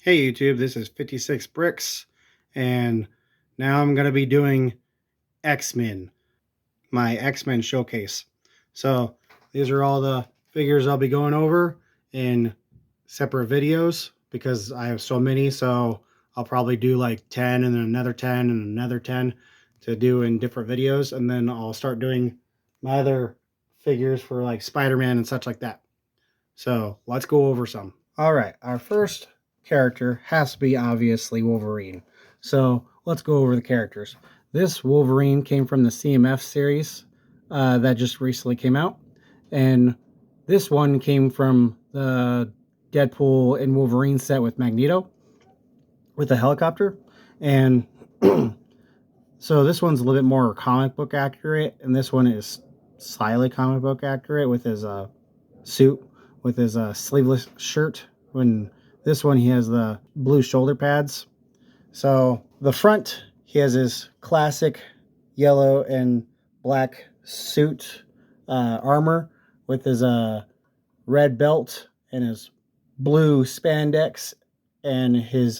Hey YouTube, this is 56 Bricks, and now I'm going to be doing X-Men, my X-Men showcase. So these are all the figures I'll be going over in separate videos because I have so many, so I'll probably do like 10 and then another 10 and another 10 to do in different videos, and then I'll start doing my other figures for like Spider-Man and such like that. So let's go over some. All right, our first character has to be obviously Wolverine. So let's go over the characters. This Wolverine came from the CMF series that just recently came out. And this one came from the Deadpool and Wolverine set with Magneto with a helicopter. And so this one's a little bit more comic book accurate, and this one is slightly comic book accurate with his suit, with his sleeveless shirt. When this one, he has the blue shoulder pads. So the front, he has his classic yellow and black suit armor with his red belt and his blue spandex and his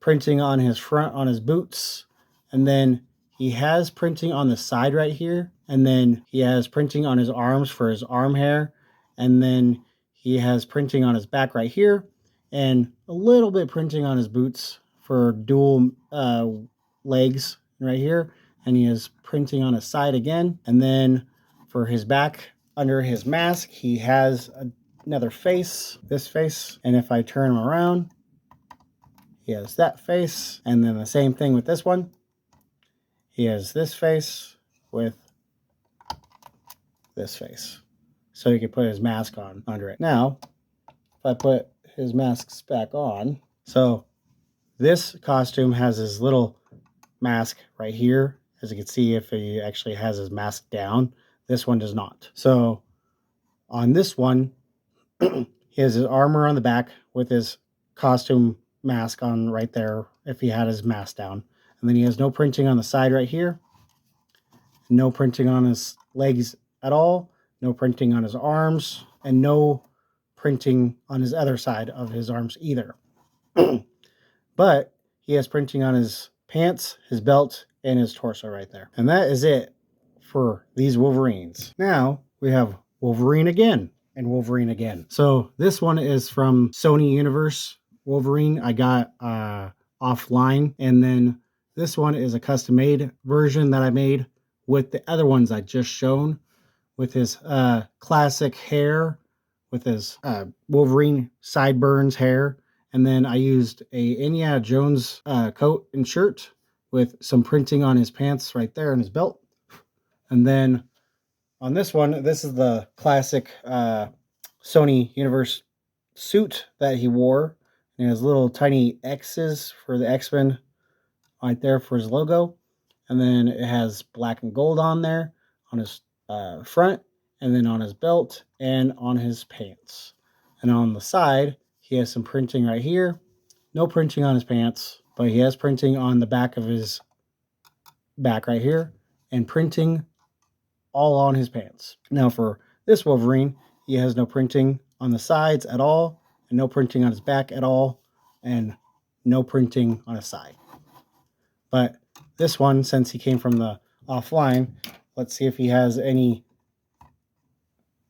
printing on his front on his boots. And then he has printing on the side right here, and then he has printing on his arms for his arm hair, and then he has printing on his back right here, and a little bit printing on his boots for dual legs right here, and he has printing on his side again. And then for his back, under his mask, he has another face, this face, and if I turn him around, he has that face. And then the same thing with this one. He has this face with this face. So he can put his mask on under it. Now, if I put his masks back on, so this costume has his little mask right here. As you can see, if he actually has his mask down, this one does not. So on this one, he has his armor on the back with his costume mask on right there if he had his mask down. And then he has no printing on the side right here. No printing on his legs at all. No printing on his arms. And no printing on his other side of his arms either. But he has printing on his pants, his belt, and his torso right there. And that is it for these Wolverines. Now we have Wolverine again and Wolverine again. So this one is from Sony Universe Wolverine. I got offline, and then this one is a custom made version that I made with the other ones I just shown, with his classic hair, with his Wolverine sideburns hair. And then I used a Indiana Jones coat and shirt with some printing on his pants right there and his belt. And then on this one, this is the classic Sony Universe suit that he wore. And it has little tiny X's for the X-Men right there for his logo. And then it has black and gold on there on his front, and then on his belt and on his pants. And on the side, he has some printing right here. No printing on his pants, but he has printing on the back of his back right here, and printing all on his pants. Now for this Wolverine, he has no printing on the sides at all, and no printing on his back at all, and no printing on his side. But this one, since he came from the offline, let's see if he has any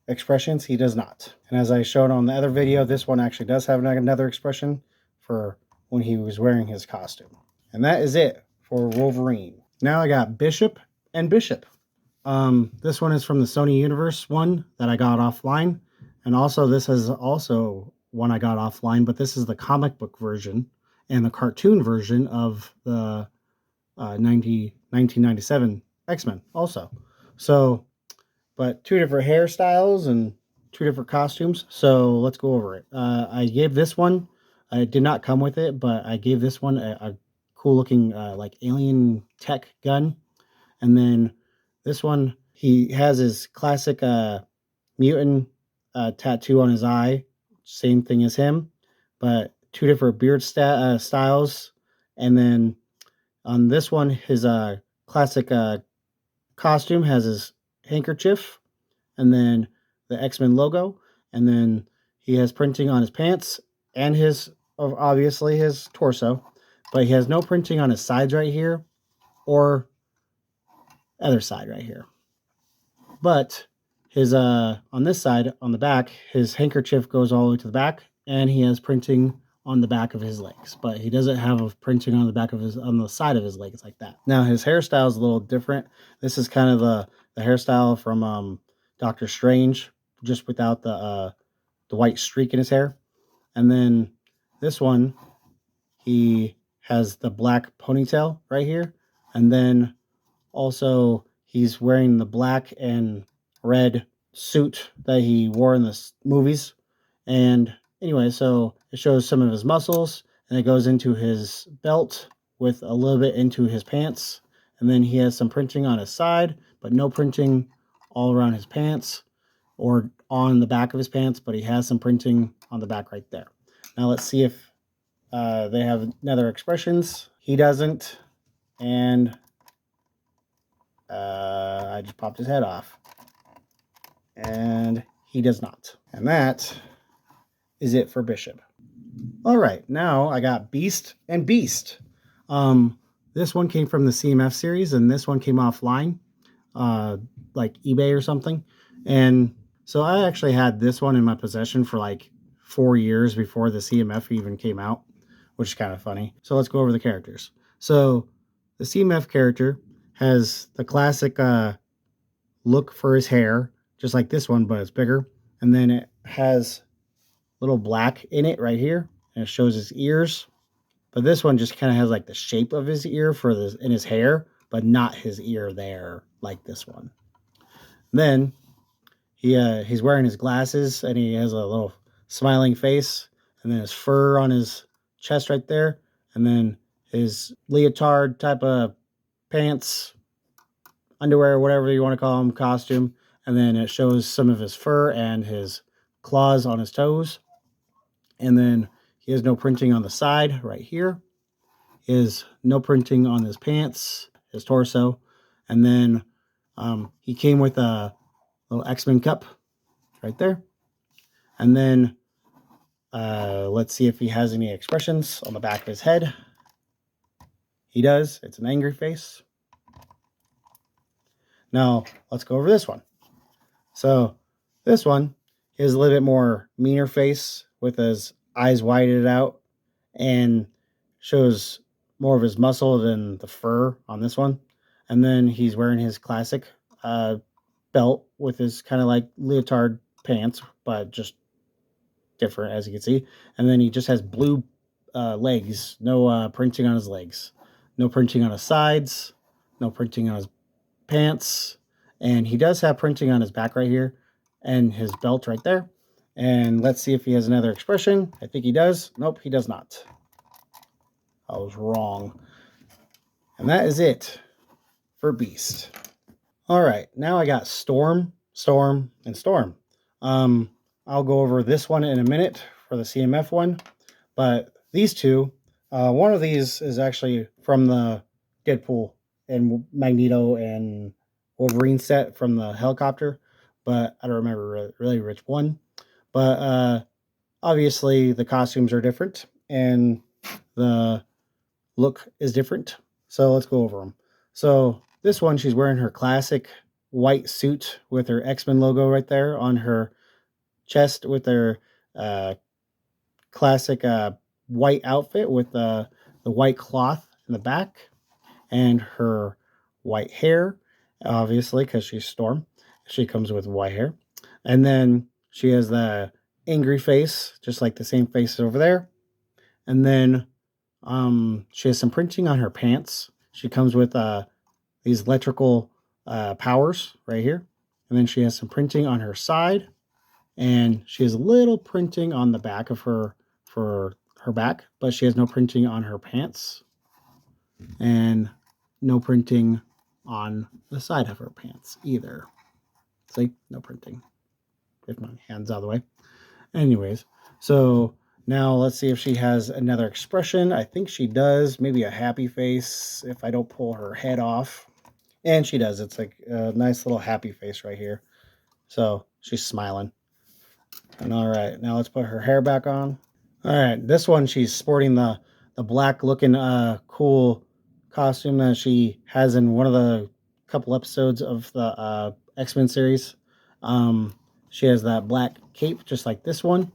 expressions. He does not. And as I showed on the other video, this one actually does have another expression for when he was wearing his costume. And that is it for Wolverine. Now I got Bishop and Bishop. This one is from the Sony Universe one that I got offline. And also this is also one I got offline, but this is the comic book version and the cartoon version of the 1997 X-Men also. So, but two different hairstyles and two different costumes. So let's go over it. I gave this one, it did not come with it, but I gave this one a cool looking like alien tech gun. And then this one, he has his classic mutant tattoo on his eye. Same thing as him, but two different beard styles. And then on this one, his classic costume has his handkerchief, and then the X-Men logo, and then he has printing on his pants and his of obviously his torso, but he has no printing on his sides right here or other side right here. But his on this side, on the back, his handkerchief goes all the way to the back, and he has printing on the back of his legs, but he doesn't have a printing on the back of his on the side of his legs like that. Now his hairstyle is a little different. This is kind of the hairstyle from Doctor Strange, just without the white streak in his hair. And then this one, he has the black ponytail right here, and then also he's wearing the black and red suit that he wore in the movies. And anyway, so it shows some of his muscles, and it goes into his belt with a little bit into his pants. And then he has some printing on his side, but no printing all around his pants or on the back of his pants, but he has some printing on the back right there. Now let's see if they have nether expressions. He doesn't, and I just popped his head off. And he does not. And that is it for Bishop. All right, now I got Beast and Beast. This one came from the CMF series, and this one came offline, like eBay or something. And so I actually had this one in my possession for like 4 years before the CMF even came out, which is kind of funny. So let's go over the characters. So the CMF character has the classic look for his hair, just like this one, but it's bigger. And then it has little black in it right here, and it shows his ears. But this one just kind of has like the shape of his ear for this in his hair, but not his ear there like this one. Then he's wearing his glasses, and he has a little smiling face, and then his fur on his chest right there, and then his leotard type of pants, underwear, whatever you want to call them, costume. And then it shows some of his fur and his claws on his toes. And then he has no printing on the side right here. He has no printing on his pants, his torso. And then he came with a little X-Men cup right there. And then let's see if he has any expressions on the back of his head. He does. It's an angry face. Now, let's go over this one. So, this one is a little bit more meaner face with his eyes widened out and shows more of his muscle than the fur on this one. And then he's wearing his classic belt with his kind of like leotard pants, but just different, as you can see. And then he just has blue legs, no printing on his legs, no printing on his sides, no printing on his pants, and he does have printing on his back right here and his belt right there. And let's see if he has another expression. I think he does. Nope, he does not. I was wrong. And that is it for Beast. All right, now I got Storm, Storm, and Storm. I'll go over this one in a minute for the CMF one, but these two, one of these is actually from the Deadpool and Magneto and Wolverine set from the helicopter, but I don't remember really which one. But obviously the costumes are different and the look is different. So let's go over them. So this one, she's wearing her classic white suit with her X-Men logo right there on her chest with her classic white outfit with the white cloth in the back and her white hair, obviously, because she's Storm. She comes with white hair. And then she has the angry face, just like the same face over there. And then she has some printing on her pants. She comes with these electrical powers right here. And then she has some printing on her side. And she has a little printing on the back of her for her back, but she has no printing on her pants. And no printing on the side of her pants either. See, no printing. Get my hands out of the way. Anyways, so now let's see if she has another expression. I think she does. Maybe a happy face if I don't pull her head off. And she does. It's like a nice little happy face right here. So she's smiling. And all right, now let's put her hair back on. All right, this one she's sporting the black looking cool costume that she has in one of the couple episodes of the X-Men series. She has that black cape just like this one,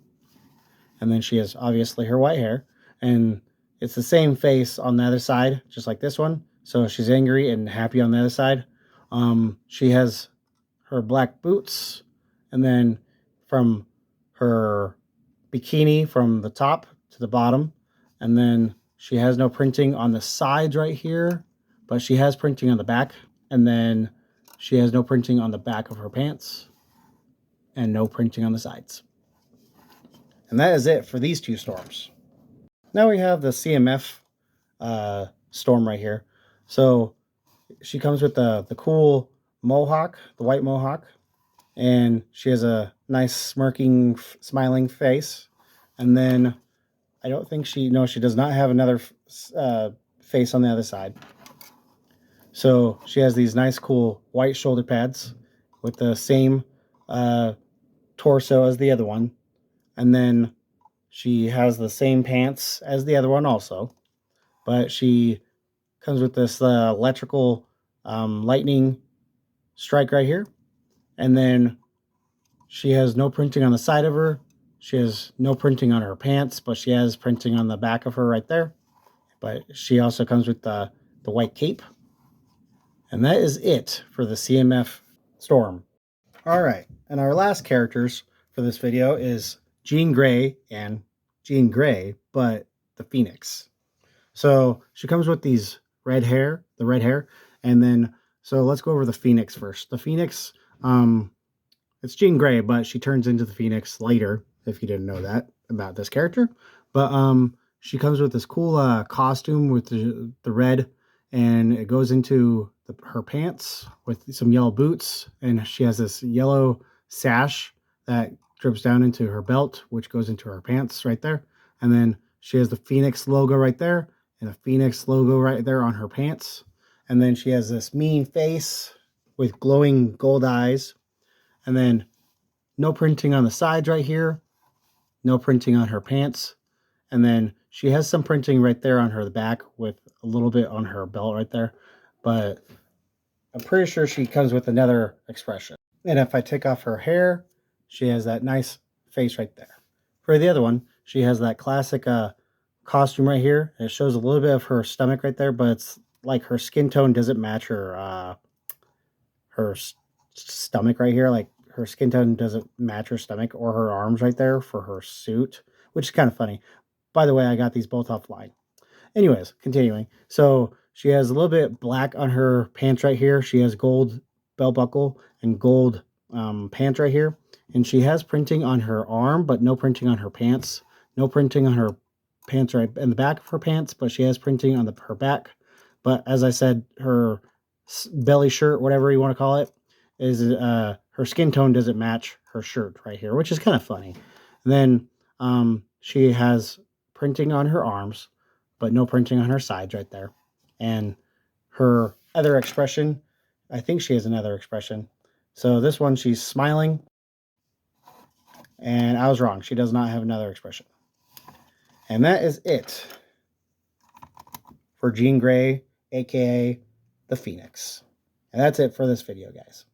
and then she has obviously her white hair, and it's the same face on the other side just like this one. So she's angry and happy on the other side. She has her black boots, and then from her bikini from the top to the bottom, and then she has no printing on the sides right here, but she has printing on the back, and then she has no printing on the back of her pants, and no printing on the sides. And that is it for these two storms. Now we have the CMF storm right here. So she comes with the cool mohawk, the white mohawk, and she has a nice smirking, smiling face. And then I don't think she does not have another face on the other side. So she has these nice, cool white shoulder pads with the same torso as the other one. And then she has the same pants as the other one also. But she comes with this electrical lightning strike right here. And then she has no printing on the side of her. She has no printing on her pants, but she has printing on the back of her right there. But she also comes with the white cape. And that is it for the CMF Storm. All right, and our last characters for this video is Jean Grey and Jean Grey, but the Phoenix. So she comes with these red hair, and then so let's go over the Phoenix first. The Phoenix, it's Jean Grey, but she turns into the Phoenix later, if you didn't know that about this character. But she comes with this cool costume with the red, and it goes into her pants with some yellow boots, and she has this yellow sash that drips down into her belt, which goes into her pants right there. And then she has the Phoenix logo right there, and a Phoenix logo right there on her pants. And then she has this mean face with glowing gold eyes. And then no printing on the sides right here, no printing on her pants. And then she has some printing right there on her back with a little bit on her belt right there. But I'm pretty sure she comes with another expression. And if I take off her hair, she has that nice face right there. For the other one, she has that classic costume right here. It shows a little bit of her stomach right there, but it's like her skin tone doesn't match her stomach right here. Like her skin tone doesn't match her stomach or her arms right there for her suit, which is kind of funny. By the way, I got these both offline. Anyways, continuing. So she has a little bit black on her pants right here. She has gold belt buckle and gold pants right here. And she has printing on her arm, but no printing on her pants. No printing on her pants right in the back of her pants, but she has printing on her back. But as I said, her belly shirt, whatever you want to call it, is her skin tone doesn't match her shirt right here, which is kind of funny. And then she has printing on her arms, but no printing on her sides right there. And her other expression, I think she has another expression. So this one, she's smiling. And I was wrong. She does not have another expression. And that is it for Jean Grey, aka the Phoenix. And that's it for this video, guys.